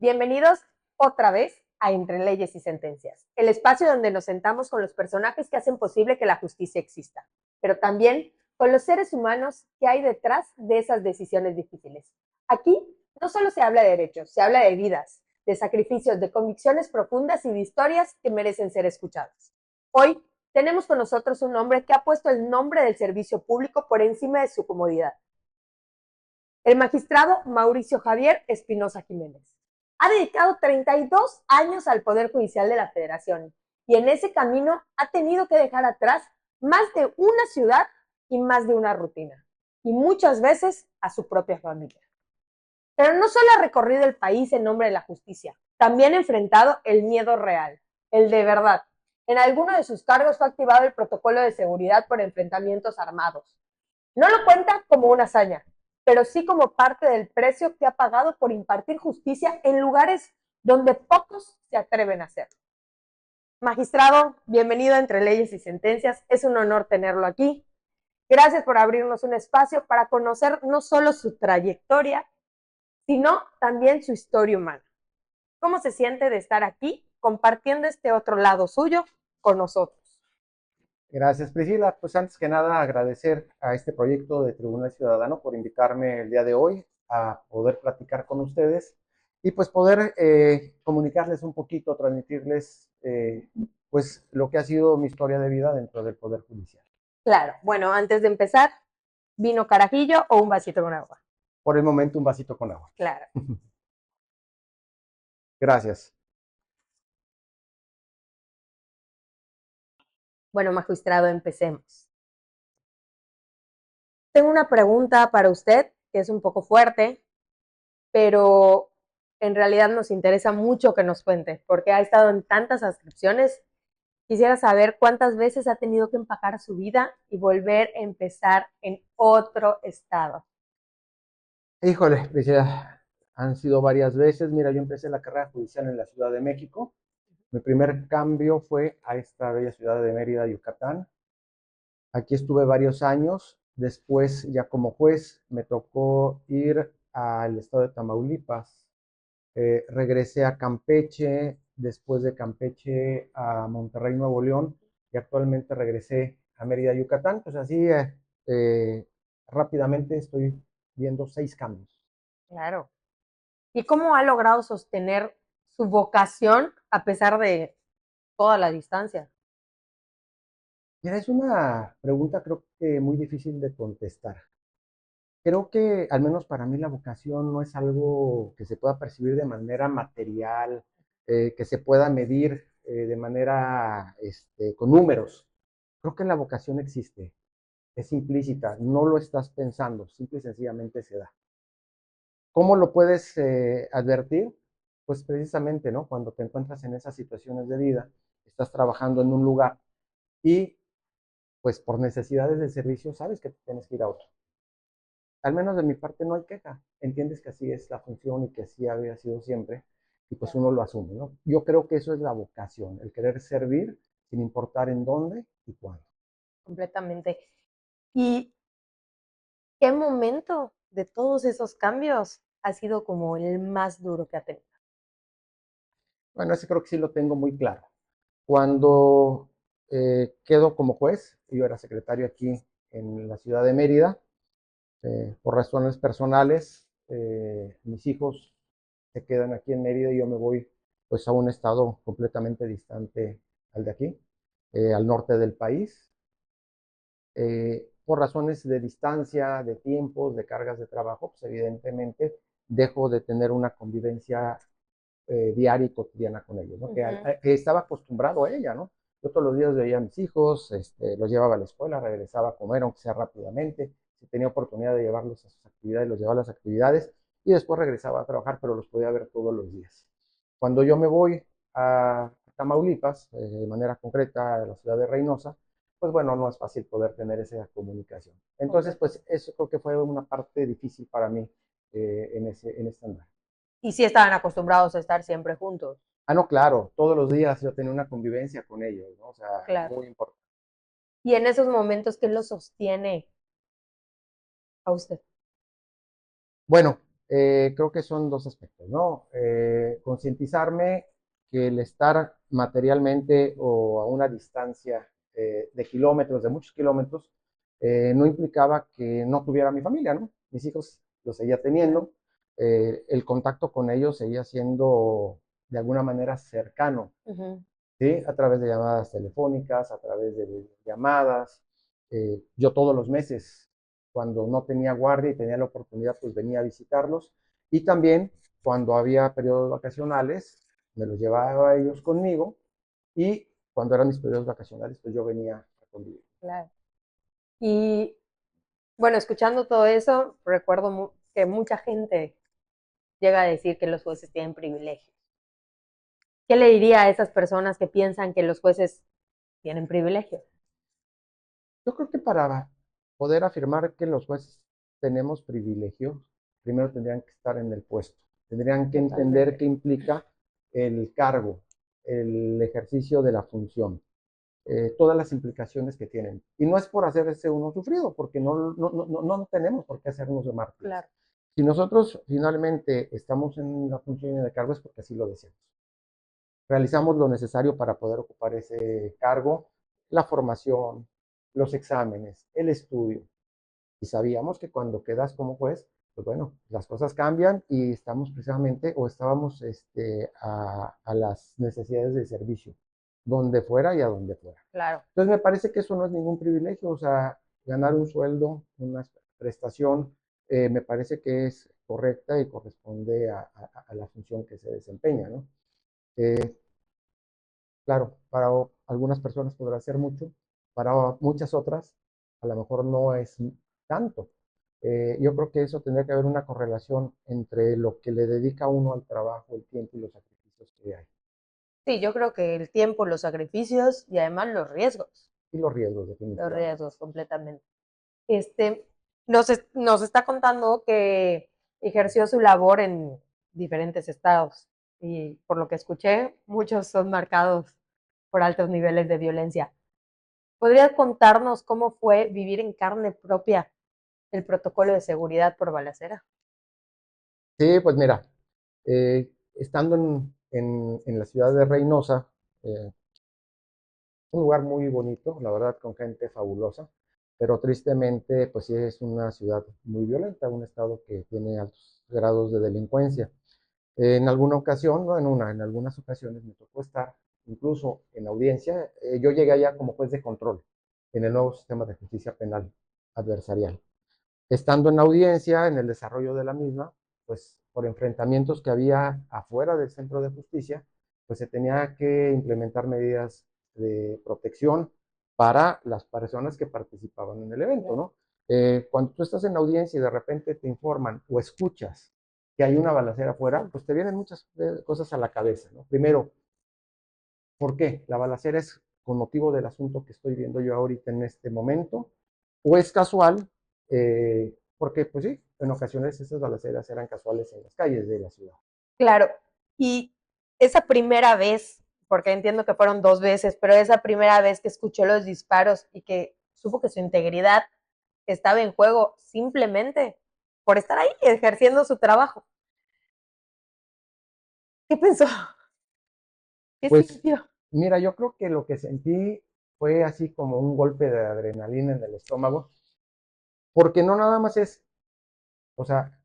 Bienvenidos otra vez a Entre Leyes y Sentencias, el espacio donde nos sentamos con los personajes que hacen posible que la justicia exista, pero también con los seres humanos que hay detrás de esas decisiones difíciles. Aquí no solo se habla de derechos, se habla de vidas, de sacrificios, de convicciones profundas y de historias que merecen ser escuchadas. Hoy tenemos con nosotros un hombre que ha puesto el nombre del servicio público por encima de su comodidad. El magistrado Mauricio Javier Espinosa Jiménez. Ha dedicado 32 años al Poder Judicial de la Federación y en ese camino ha tenido que dejar atrás más de una ciudad y más de una rutina, y muchas veces a su propia familia. Pero no solo ha recorrido el país en nombre de la justicia, también ha enfrentado el miedo real, el de verdad. En alguno de sus cargos fue activado el protocolo de seguridad por enfrentamientos armados. No lo cuenta como una hazaña, pero sí como parte del precio que ha pagado por impartir justicia en lugares donde pocos se atreven a hacerlo. Magistrado, bienvenido a Entre Leyes y Sentencias. Es un honor tenerlo aquí. Gracias por abrirnos un espacio para conocer no solo su trayectoria, sino también su historia humana. ¿Cómo se siente de estar aquí compartiendo este otro lado suyo con nosotros? Gracias, Priscila. Pues antes que nada agradecer a este proyecto de Tribunal Ciudadano por invitarme el día de hoy a poder platicar con ustedes y pues poder comunicarles un poquito, transmitirles pues lo que ha sido mi historia de vida dentro del Poder Judicial. Claro, bueno, antes de empezar, ¿vino carajillo o un vasito con agua? Por el momento un vasito con agua. Claro. Gracias. Bueno, magistrado, empecemos. Tengo una pregunta para usted que es un poco fuerte, pero en realidad nos interesa mucho que nos cuente, porque ha estado en tantas adscripciones. Quisiera saber cuántas veces ha tenido que empacar su vida y volver a empezar en otro estado. Híjole, Priscila, han sido varias veces. Mira, yo empecé la carrera judicial en la Ciudad de México. Mi primer cambio fue a esta bella ciudad de Mérida, Yucatán. Aquí estuve varios años. Después, ya como juez, me tocó ir al estado de Tamaulipas. Regresé a Campeche, después de Campeche a Monterrey, Nuevo León, y actualmente regresé a Mérida, Yucatán. Pues así, eh, rápidamente estoy viendo 6 cambios. Claro. ¿Y cómo ha logrado sostener su vocación a pesar de toda la distancia? Mira, es una pregunta creo que muy difícil de contestar. Creo que, al menos para mí, la vocación no es algo que se pueda percibir de manera material, que se pueda medir de manera con números. Creo que la vocación existe, es implícita, no lo estás pensando, simple y sencillamente se da. ¿Cómo lo puedes advertir? Pues precisamente, ¿no? Cuando te encuentras en esas situaciones de vida, estás trabajando en un lugar y, pues por necesidades de servicio, sabes que tienes que ir a otro. Al menos de mi parte no hay queja. Entiendes que así es la función y que así había sido siempre y pues uno lo asume, ¿no? Yo creo que eso es la vocación, el querer servir sin importar en dónde y cuándo. Completamente. ¿Y qué momento de todos esos cambios ha sido como el más duro que ha tenido? Bueno, ese creo que sí lo tengo muy claro. Cuando quedo como juez, yo era secretario aquí en la ciudad de Mérida, por razones personales, mis hijos se quedan aquí en Mérida y yo me voy pues a un estado completamente distante al de aquí, al norte del país, por razones de distancia, de tiempos, de cargas de trabajo, pues evidentemente dejo de tener una convivencia diaria y cotidiana con ellos, ¿no? Que estaba acostumbrado a ella, ¿no? Yo todos los días veía a mis hijos, los llevaba a la escuela, regresaba a comer, aunque sea rápidamente. Si tenía oportunidad de llevarlos a sus actividades, los llevaba a las actividades y después regresaba a trabajar, pero los podía ver todos los días. Cuando yo me voy a Tamaulipas, de manera concreta a la ciudad de Reynosa, pues bueno, no es fácil poder tener esa comunicación. Entonces, pues eso creo que fue una parte difícil para mí en este andar. Y sí estaban acostumbrados a estar siempre juntos. Ah, no, claro, todos los días yo tenía una convivencia con ellos, ¿no? O sea, Claro. muy importante. Y en esos momentos, ¿qué lo sostiene a usted? Bueno, creo que son dos aspectos, ¿no? Concientizarme que el estar materialmente o a una distancia de kilómetros, de muchos kilómetros, no implicaba que no tuviera mi familia, ¿no? Mis hijos los seguía teniendo, el contacto con ellos seguía siendo de alguna manera cercano, Ujú. ¿sí? A través de llamadas telefónicas, a través de llamadas. Yo todos los meses, cuando no tenía guardia y tenía la oportunidad, pues venía a visitarlos. Y también cuando había periodos vacacionales, me los llevaba a ellos conmigo. Y cuando eran mis periodos vacacionales, pues yo venía a convivir. Claro. Y bueno, escuchando todo eso, recuerdo que mucha gente llega a decir que los jueces tienen privilegios. ¿Qué le diría a esas personas que piensan que los jueces tienen privilegios? Yo creo que para poder afirmar que los jueces tenemos privilegios, primero tendrían que estar en el puesto, tendrían que entender Totalmente. qué implica el cargo, el ejercicio de la función, todas las implicaciones que tienen. Y no es por hacerse uno sufrido, porque no tenemos por qué hacernos de mártires. Claro. Si nosotros finalmente estamos en la función de cargo es porque así lo deseamos. Realizamos lo necesario para poder ocupar ese cargo, la formación, los exámenes, el estudio. Y sabíamos que cuando quedas como juez, pues bueno, las cosas cambian y estamos precisamente o estábamos a las necesidades de servicio, donde fuera y a donde fuera. Claro. Entonces me parece que eso no es ningún privilegio, o sea, ganar un sueldo, una prestación, me parece que es correcta y corresponde a la función que se desempeña, ¿no? Eh, Claro, para algunas personas podrá ser mucho, para muchas otras a lo mejor no es tanto. Yo creo que eso tendría que haber una correlación entre lo que le dedica uno al trabajo, el tiempo y los sacrificios que hay. Sí, yo creo que el tiempo, los sacrificios y además Y los riesgos, los definitivamente. riesgos completamente. Este, nos está contando que ejerció su labor en diferentes estados y por lo que escuché, muchos son marcados por altos niveles de violencia. ¿Podrías contarnos cómo fue vivir en carne propia el protocolo de seguridad por balacera? Sí, pues mira, estando en la ciudad de Reynosa, un lugar muy bonito, la verdad, con gente fabulosa, pero tristemente, pues sí es una ciudad muy violenta, un estado que tiene altos grados de delincuencia. En alguna ocasión, no en algunas ocasiones me tocó estar incluso en audiencia. Yo llegué allá como juez de control en el nuevo sistema de justicia penal adversarial. Estando en audiencia, en el desarrollo de la misma, pues por enfrentamientos que había afuera del centro de justicia, pues se tenía que implementar medidas de protección para las personas que participaban en el evento, ¿no? Cuando tú estás en audiencia y de repente te informan o escuchas que hay una balacera afuera, pues te vienen muchas cosas a la cabeza, ¿no? Primero, ¿por qué? La balacera es con motivo del asunto que estoy viendo yo ahorita en este momento, o es casual, porque pues sí, en ocasiones esas balaceras eran casuales en las calles de la ciudad. Claro, y esa primera vez, porque entiendo que fueron dos veces, pero esa primera vez que escuchó los disparos y que supo que su integridad estaba en juego simplemente por estar ahí ejerciendo su trabajo. ¿Qué pensó? ¿Qué Pues sintió? mira, yo creo que lo que sentí fue así como un golpe de adrenalina en el estómago, porque no nada más es, o sea,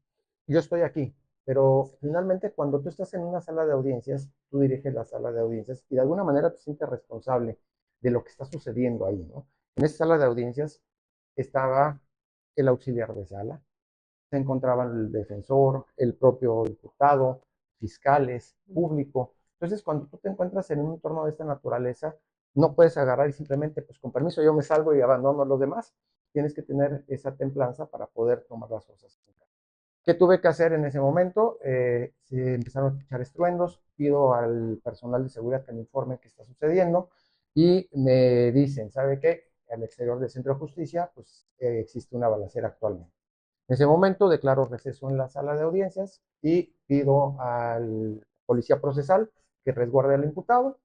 yo estoy aquí, pero finalmente cuando tú estás en una sala de audiencias, tú diriges la sala de audiencias y de alguna manera te sientes responsable de lo que está sucediendo ahí, ¿no? En esa sala de audiencias estaba el auxiliar de sala, se encontraban el defensor, el propio diputado, fiscales, público. Entonces, cuando tú te encuentras en un entorno de esta naturaleza, no puedes agarrar y simplemente, pues con permiso, yo me salgo y abandono a los demás. Tienes que tener esa templanza para poder tomar las cosas. ¿Qué tuve que hacer en ese momento? Se empezaron a escuchar estruendos, pido al personal de seguridad que me informe qué está sucediendo y me dicen, ¿sabe qué? Al exterior del centro de justicia, pues existe una balacera actualmente. En ese momento declaro receso en la sala de audiencias y pido al policía procesal que resguarde al imputado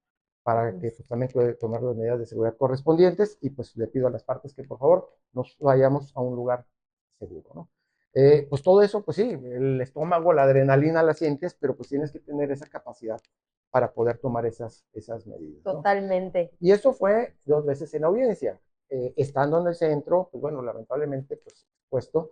para que pues, también pueda tomar las medidas de seguridad correspondientes y pues le pido a las partes que por favor nos vayamos a un lugar seguro, ¿no? Pues todo eso, pues sí, el estómago, la adrenalina la sientes, pero pues tienes que tener esa capacidad para poder tomar esas medidas, ¿no? Totalmente. Y eso fue 2 veces en audiencia. Estando en el centro, pues bueno, lamentablemente, pues puesto,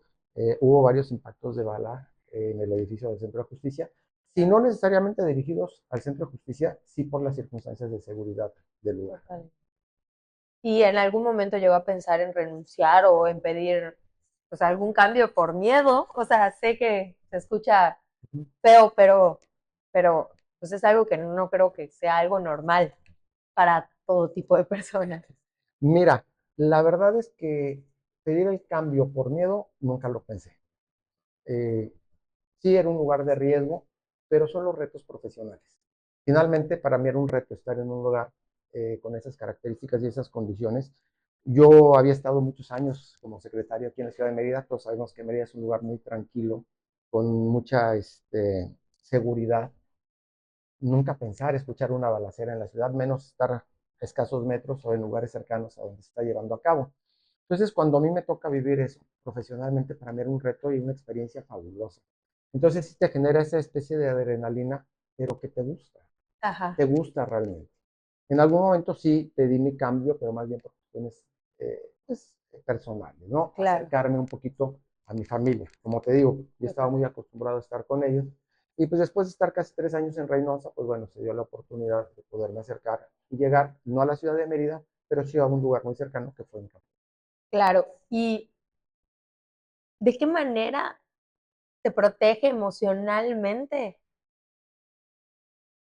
hubo varios impactos de bala en el edificio del Centro de Justicia, si no necesariamente dirigidos al Centro de Justicia, sí por las circunstancias de seguridad del lugar. Total. ¿Y en algún momento llegó a pensar en renunciar o en pedir pues algún cambio por miedo? O sea, sé que se escucha feo, pero pues es algo que no creo que sea algo normal para todo tipo de personas. Mira, la verdad es que pedir el cambio por miedo nunca lo pensé. Eh, sí era un lugar de riesgo, pero son los retos profesionales. Finalmente, para mí era un reto estar en un lugar con esas características y esas condiciones. Yo había estado muchos años como secretario aquí en la ciudad de Mérida. Todos sabemos que Mérida es un lugar muy tranquilo, con mucha seguridad. Nunca pensar escuchar una balacera en la ciudad, menos estar a escasos metros o en lugares cercanos a donde se está llevando a cabo. Entonces, cuando a mí me toca vivir eso profesionalmente, para mí era un reto y una experiencia fabulosa. Entonces, sí te genera esa especie de adrenalina, pero que Ajá, te gusta realmente. En algún momento sí pedí mi cambio, pero más bien por cuestiones pues, personales, ¿no? claro. Acercarme un poquito a mi familia. Como te digo, yo estaba muy acostumbrado a estar con ellos. Y pues después de estar casi 3 años en Reynosa, pues bueno, se dio la oportunidad de poderme acercar y llegar, no a la ciudad de Mérida, pero sí a un lugar muy cercano que fue en Cancún. Claro. ¿Y de qué manera te protege emocionalmente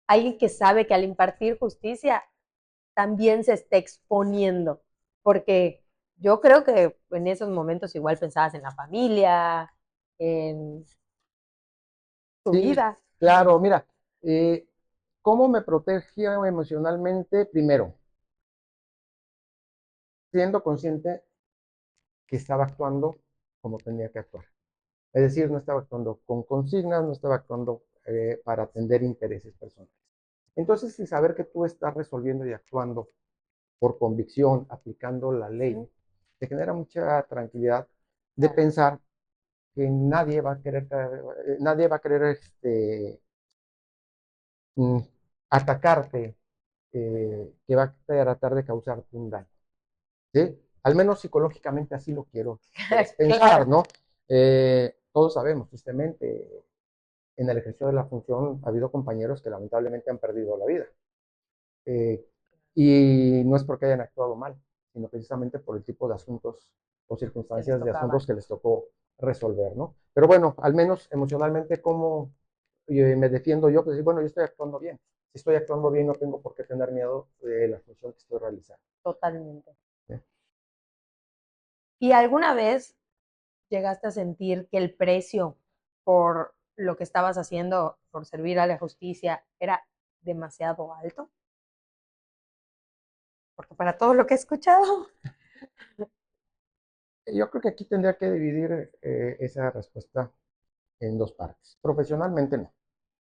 alguien que sabe que al impartir justicia también se está exponiendo? Porque yo creo que en esos momentos igual pensabas en la familia, en tu Sí, vida. claro, mira, eh, ¿cómo me protegía emocionalmente? Primero, siendo consciente que estaba actuando como tenía que actuar. Es decir, no estaba actuando con consignas, no estaba actuando para atender intereses personales. Entonces, el saber que tú estás resolviendo y actuando por convicción, aplicando la ley, te genera mucha tranquilidad de Claro, pensar que nadie va a querer mm, atacarte, que va a tratar de causarte un daño. ¿Sí? Al menos psicológicamente así lo quiero claro, pensar, ¿no? Todos sabemos, tristemente, en el ejercicio de la función ha habido compañeros que lamentablemente han perdido la vida. Eh, y no es porque hayan actuado mal, sino precisamente por el tipo de asuntos o que les circunstancias de tocaban. asuntos que les tocó resolver, ¿no? Pero bueno, al menos emocionalmente, ¿cómo me defiendo yo? Pues bueno, yo estoy actuando bien. Si estoy actuando bien, no tengo por qué tener miedo de la función que estoy realizando. Totalmente. ¿Sí? ¿Y alguna vez llegaste a sentir que el precio por lo que estabas haciendo, por servir a la justicia, era demasiado alto? Porque para todo lo que he escuchado. Yo creo que aquí tendría que dividir esa respuesta en dos partes. Profesionalmente no.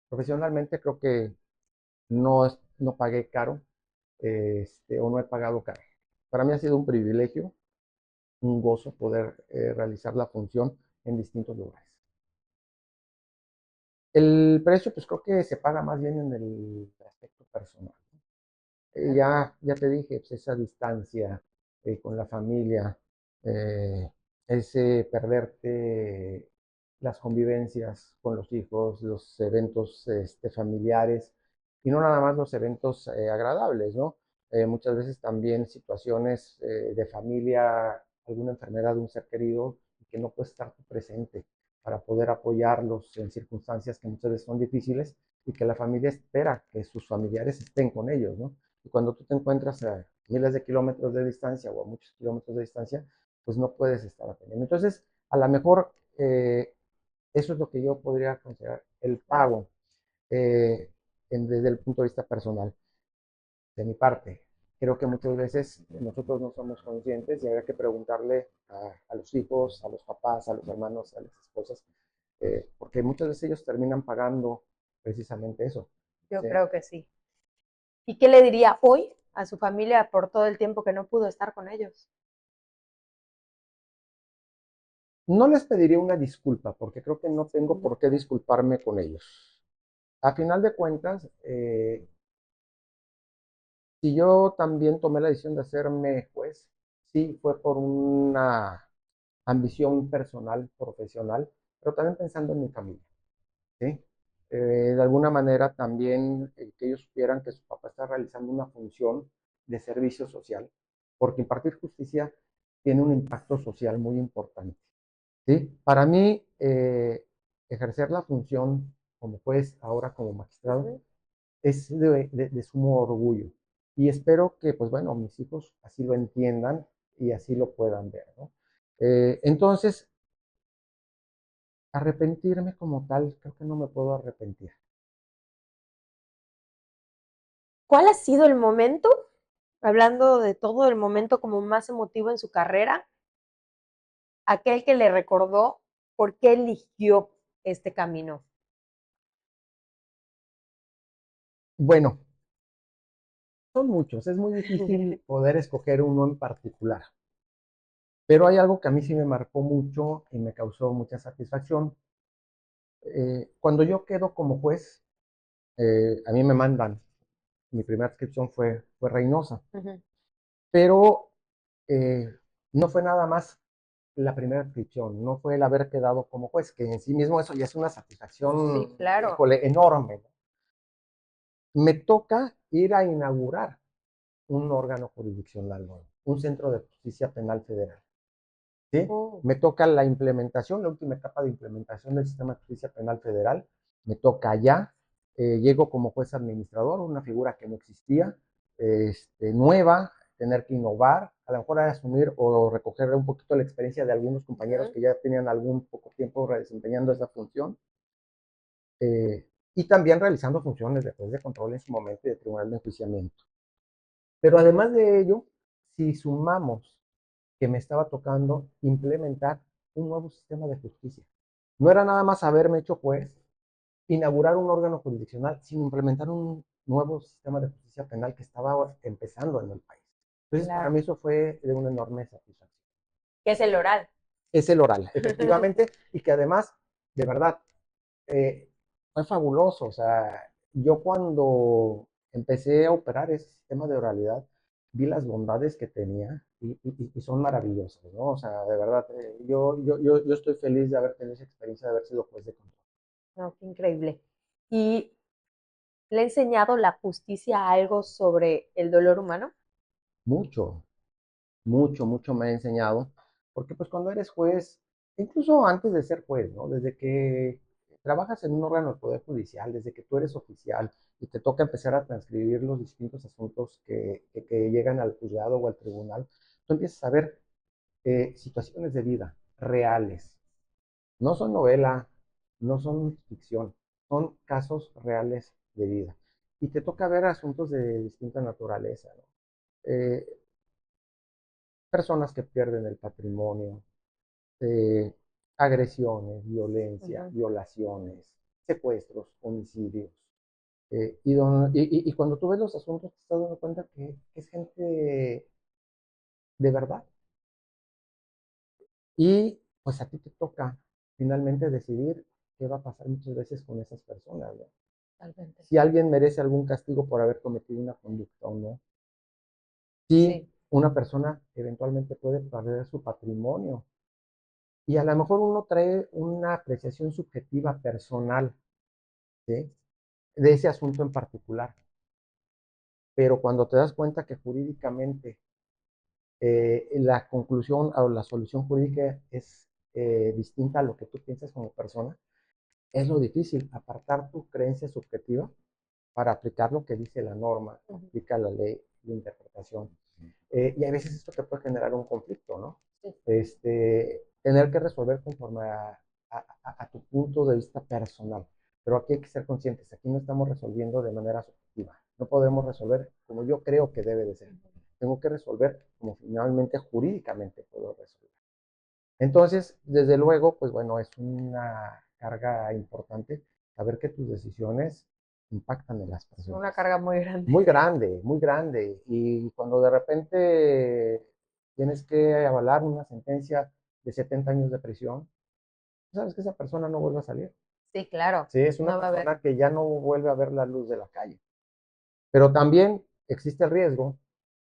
Profesionalmente creo que no pagué caro o no he pagado caro. Para mí ha sido un privilegio, un gozo poder realizar la función en distintos lugares. El precio, pues creo que se paga más bien en el aspecto personal. Ya te dije, pues, esa distancia con la familia, eh, ese perderte las convivencias con los hijos, los eventos familiares, y no nada más los eventos agradables, ¿no? Muchas veces también situaciones de familia, alguna enfermedad de un ser querido, y que no puedes estar tú presente para poder apoyarlos en circunstancias que muchas veces son difíciles y que la familia espera que sus familiares estén con ellos, ¿no? Y cuando tú te encuentras a miles de kilómetros de distancia o a muchos kilómetros de distancia, pues no puedes estar atendiendo. Entonces, a lo mejor eso es lo que yo podría considerar el Claro. pago desde el punto de vista personal, de mi parte. Creo que muchas veces nosotros no somos conscientes y habría que preguntarle a los hijos, a los papás, a los hermanos, a las esposas, porque muchas veces ellos terminan pagando precisamente eso. Yo ¿Sí? creo que sí. ¿Y qué le diría hoy a su familia por todo el tiempo que no pudo estar con ellos? No les pediría una disculpa, porque creo que no tengo Ujú. por qué disculparme con ellos. A final de cuentas, si yo también tomé la decisión de hacerme juez, sí fue por una ambición personal, profesional, pero también pensando en mi familia, ¿sí? De alguna manera también que ellos supieran que su papá está realizando una función de servicio social, porque impartir justicia tiene un impacto social muy importante, ¿sí? Para mí, ejercer la función como juez, ahora como magistrado, Ujú. es de sumo orgullo. Y espero que, pues bueno, mis hijos así lo entiendan y así lo puedan ver, ¿no? Entonces, arrepentirme como tal, creo que no me puedo arrepentir. ¿Cuál ha sido el momento, hablando de todo el momento como más emotivo en su carrera, aquel que le recordó por qué eligió este camino? Bueno, son muchos, es muy difícil poder escoger uno en particular, pero hay algo que a mí sí me marcó mucho y me causó mucha satisfacción. Cuando yo quedo como juez, a mí me mandan, mi primera inscripción fue Reynosa, Ujú. pero eh, no fue nada más la primera inscripción, no fue el haber quedado como juez, que en sí mismo eso ya es una Sí, satisfacción, claro. híjole, enorme, ¿no? Me toca ir a inaugurar un órgano jurisdiccional nuevo, un centro de justicia penal federal, ¿sí? Oh. Me toca la implementación, la última etapa de implementación del sistema de justicia penal federal, me toca allá, llego como juez administrador, una figura que no existía, nueva, tener que innovar, a lo mejor asumir o recoger un poquito la experiencia de algunos compañeros Ujú. que ya tenían algún poco tiempo desempeñando esa función, y también realizando funciones después de control en su momento y de tribunal de enjuiciamiento. Pero además de ello, si sumamos que me estaba tocando implementar un nuevo sistema de justicia, no era nada más haberme hecho juez, inaugurar un órgano jurisdiccional, sino implementar un nuevo sistema de justicia penal que estaba empezando en el país. Entonces, para Claro. mí eso fue de una enorme satisfacción. ¿Qué es el oral? Es el oral, efectivamente, y que además, de verdad, eh, fue fabuloso. O sea, yo cuando empecé a operar ese sistema de oralidad, vi las bondades que tenía y son maravillosas, ¿no? O sea, de verdad, yo estoy feliz de haber tenido esa experiencia de haber sido juez de control. No, qué increíble. ¿Y le ha enseñado la justicia algo sobre el dolor humano? Mucho, mucho me ha enseñado, porque pues cuando eres juez, incluso antes de ser juez, ¿no? Desde que trabajas en un órgano del Poder Judicial, desde que tú eres oficial y te toca empezar a transcribir los distintos asuntos que llegan al juzgado o al tribunal, tú empiezas a ver situaciones de vida reales. No son novela, no son ficción, son casos reales de vida. Y te toca ver asuntos de distinta naturaleza, ¿no? Eh, Personas que pierden el patrimonio, eh, agresiones, violencia, Ujú. violaciones, secuestros, homicidios. Y cuando tú ves los asuntos, te estás dando cuenta que es gente de verdad. Y pues a ti te toca finalmente decidir qué va a pasar muchas veces con esas personas, ¿no? Totalmente. Si alguien merece algún castigo por haber cometido una conducta o no. Si Sí. una persona eventualmente puede perder su patrimonio. Y a lo mejor uno trae una apreciación subjetiva personal, ¿sí? De ese asunto en particular. Pero cuando te das cuenta que jurídicamente la conclusión o la solución jurídica es distinta a lo que tú piensas como persona, es lo difícil, apartar tu creencia subjetiva para aplicar lo que dice la norma, Ujú. aplica la ley de interpretación. Y a veces esto te puede generar un conflicto, ¿no? Sí. Tener que resolver conforme a tu punto de vista personal. Pero aquí hay que ser conscientes, aquí no estamos resolviendo de manera subjetiva. No podemos resolver como yo creo que debe de ser. Tengo que resolver como finalmente jurídicamente puedo resolver. Entonces, desde luego, pues bueno, es una carga importante saber que tus decisiones impactan en las Es una personas. carga muy grande. Muy grande, muy grande. Y cuando de repente tienes que avalar una sentencia de 70 años de prisión, sabes que esa persona no vuelve a salir. Sí, claro. Sí, es una No va a haber. persona que ya no vuelve a ver la luz de la calle. Pero también existe el riesgo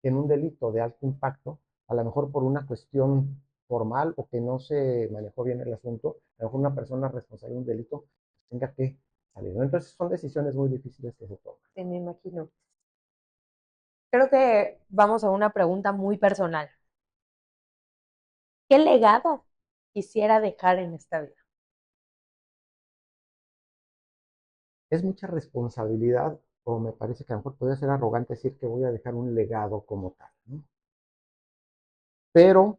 que en un delito de alto impacto, a lo mejor por una cuestión formal o que no se manejó bien el asunto, a lo mejor una persona responsable de un delito tenga que salir, ¿no? Entonces son decisiones muy difíciles que se toman. Sí, me imagino. Creo que vamos a una pregunta muy personal. ¿Qué legado quisiera dejar en esta vida? Es mucha responsabilidad, o me parece que a lo mejor podría ser arrogante decir que voy a dejar un legado como tal, ¿no? Pero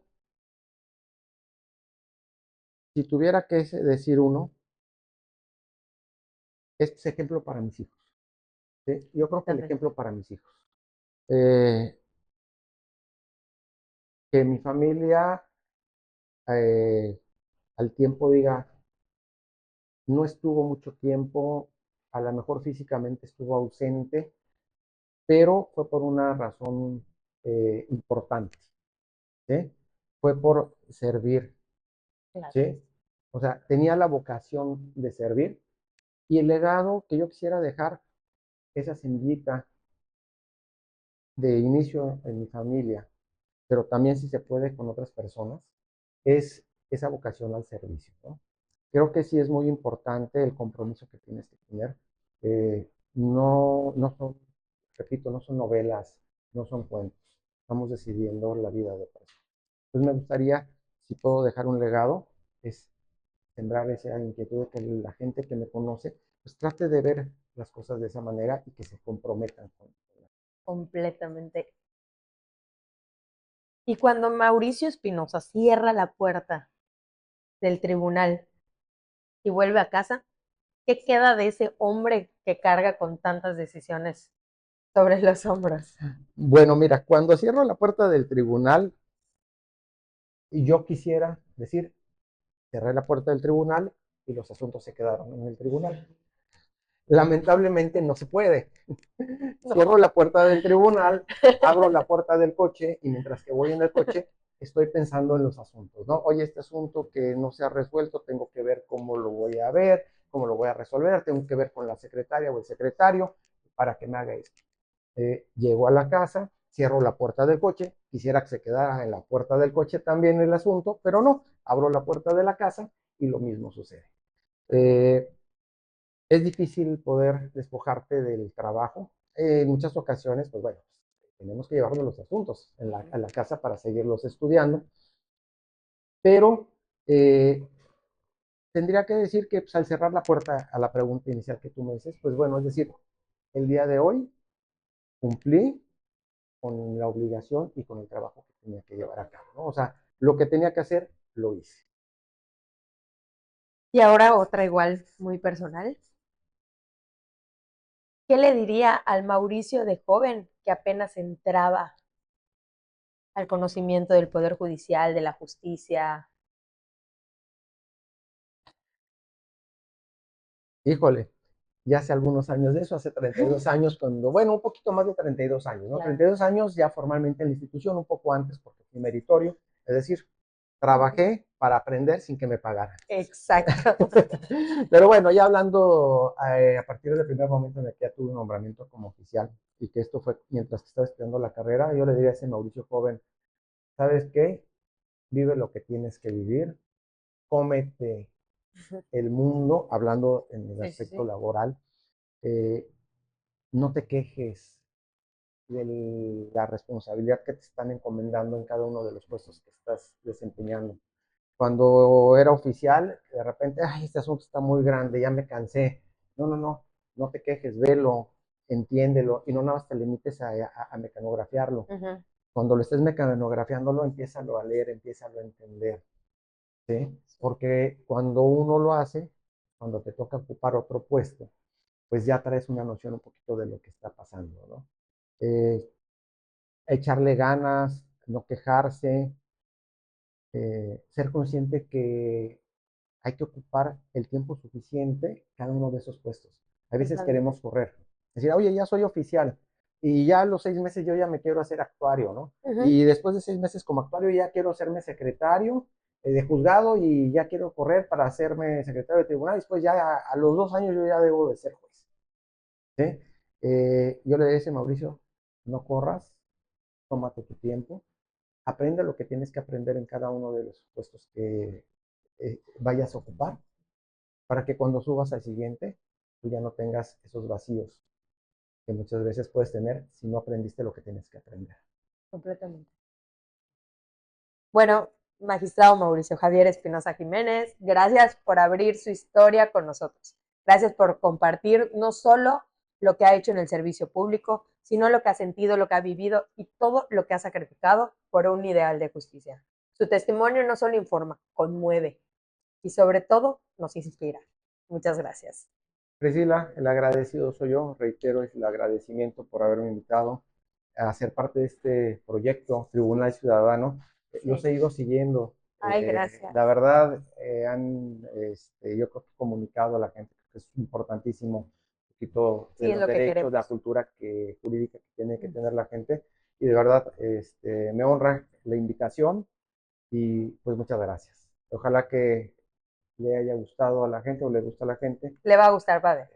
si tuviera que decir uno, este es ejemplo para mis hijos. ¿Sí? Yo creo que el También. ejemplo para mis hijos. Eh, que mi familia eh, al tiempo diga, no estuvo mucho tiempo, a lo mejor físicamente estuvo ausente, pero fue por una razón importante, ¿sí? Fue por servir, Claro. ¿sí? O sea, tenía la vocación de servir y el legado que yo quisiera dejar, esa semillita de inicio en mi familia, pero también si se puede con otras personas, es esa vocación al servicio, ¿no? Creo que sí es muy importante el compromiso que tienes que tener. No son, repito, no son novelas, no son cuentos. Estamos decidiendo la vida de personas. Entonces me gustaría, si puedo dejar un legado, es sembrar esa inquietud de que la gente que me conoce, pues trate de ver las cosas de esa manera y que se comprometan con Completamente. Y cuando Mauricio Espinosa cierra la puerta del tribunal y vuelve a casa, ¿qué queda de ese hombre que carga con tantas decisiones sobre los hombros? Bueno, mira, cuando cierro la puerta del tribunal y yo quisiera decir, cerré la puerta del tribunal y los asuntos se quedaron en el tribunal. Lamentablemente no se puede. No. Cierro la puerta del tribunal, abro la puerta del coche y mientras que voy en el coche estoy pensando en los asuntos, ¿no? Oye, este asunto que no se ha resuelto, tengo que ver cómo lo voy a ver, cómo lo voy a resolver, tengo que ver con la secretaria o el secretario para que me haga esto. Llego a la casa, cierro la puerta del coche, quisiera que se quedara en la puerta del coche también el asunto, pero no, abro la puerta de la casa y lo mismo sucede. Eh, es difícil poder despojarte del trabajo. En muchas ocasiones, pues bueno, tenemos que llevarnos los asuntos a la casa para seguirlos estudiando, pero tendría que decir que pues, al cerrar la puerta a la pregunta inicial que tú me dices, pues bueno, es decir, el día de hoy cumplí con la obligación y con el trabajo que tenía que llevar a cabo, ¿no? O sea, lo que tenía que hacer, lo hice. Y ahora otra igual muy personal. ¿Qué le diría al Mauricio de joven que apenas entraba al conocimiento del Poder Judicial, de la justicia? Híjole, ya hace algunos años de eso, hace 32 años, cuando, bueno, un poquito más de 32 años, ¿no? Claro. 32 años ya formalmente en la institución, un poco antes porque fui meritorio, es decir, trabajé para aprender sin que me pagaran. Exacto. Pero bueno, ya hablando a partir del primer momento en el que ya tuve un nombramiento como oficial y que esto fue mientras que estaba estudiando la carrera, yo le diría a ese Mauricio joven, ¿sabes qué? Vive lo que tienes que vivir, cómete el mundo, hablando en el Sí, sí, aspecto sí. laboral, eh, no te quejes de la responsabilidad que te están encomendando en cada uno de los puestos que estás desempeñando. Cuando era oficial, de repente, ay, este asunto está muy grande, ya me cansé. No te quejes, velo, entiéndelo y no nada más te limites a mecanografiarlo. Ujú. Cuando lo estés mecanografiándolo, empiézalo a leer, empiézalo a entender, ¿sí? Porque cuando uno lo hace, cuando te toca ocupar otro puesto, pues ya traes una noción un poquito de lo que está pasando, ¿no? Eh, echarle ganas, no quejarse, ser consciente que hay que ocupar el tiempo suficiente cada uno de esos puestos. A veces Totalmente. queremos correr, decir, oye, ya soy oficial y ya a los 6 meses yo ya me quiero hacer actuario, ¿no? Ujú. Y después de 6 meses como actuario ya quiero hacerme secretario, de juzgado y ya quiero correr para hacerme secretario de tribunal, y después ya a los 2 años yo ya debo de ser juez. ¿Sí? Yo le decía a Mauricio, no corras, tómate tu tiempo, aprende lo que tienes que aprender en cada uno de los puestos que vayas a ocupar, para que cuando subas al siguiente, tú ya no tengas esos vacíos que muchas veces puedes tener si no aprendiste lo que tienes que aprender. Completamente. Bueno, magistrado Mauricio Javier Espinosa Jiménez, gracias por abrir su historia con nosotros. Gracias por compartir no solo lo que ha hecho en el servicio público, sino lo que ha sentido, lo que ha vivido y todo lo que ha sacrificado por un ideal de justicia. Su testimonio no solo informa, conmueve y sobre todo nos inspira. Muchas gracias. Priscila, el agradecido soy yo, reitero el agradecimiento por haberme invitado a ser parte de este proyecto Tribunal Ciudadano. Sí. Los he ido siguiendo. Ay, gracias. La verdad, yo creo que he comunicado a la gente que es importantísimo un poquito de los derechos, de la cultura jurídica que tiene que tener la gente. Y de verdad, me honra la invitación y pues muchas gracias. Ojalá que le haya gustado a la gente o le gusta a la gente. Le va a gustar, padre.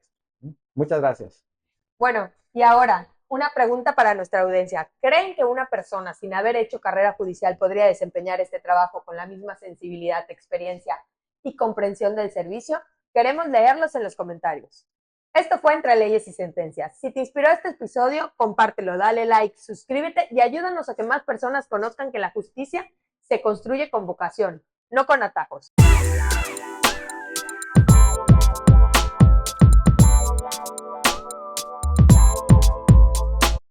Muchas gracias. Bueno, y ahora, una pregunta para nuestra audiencia. ¿Creen que una persona sin haber hecho carrera judicial podría desempeñar este trabajo con la misma sensibilidad, experiencia y comprensión del servicio? Queremos leerlos en los comentarios. Esto fue Entre Leyes y Sentencias. Si te inspiró este episodio, compártelo, dale like, suscríbete y ayúdanos a que más personas conozcan que la justicia se construye con vocación, no con atajos.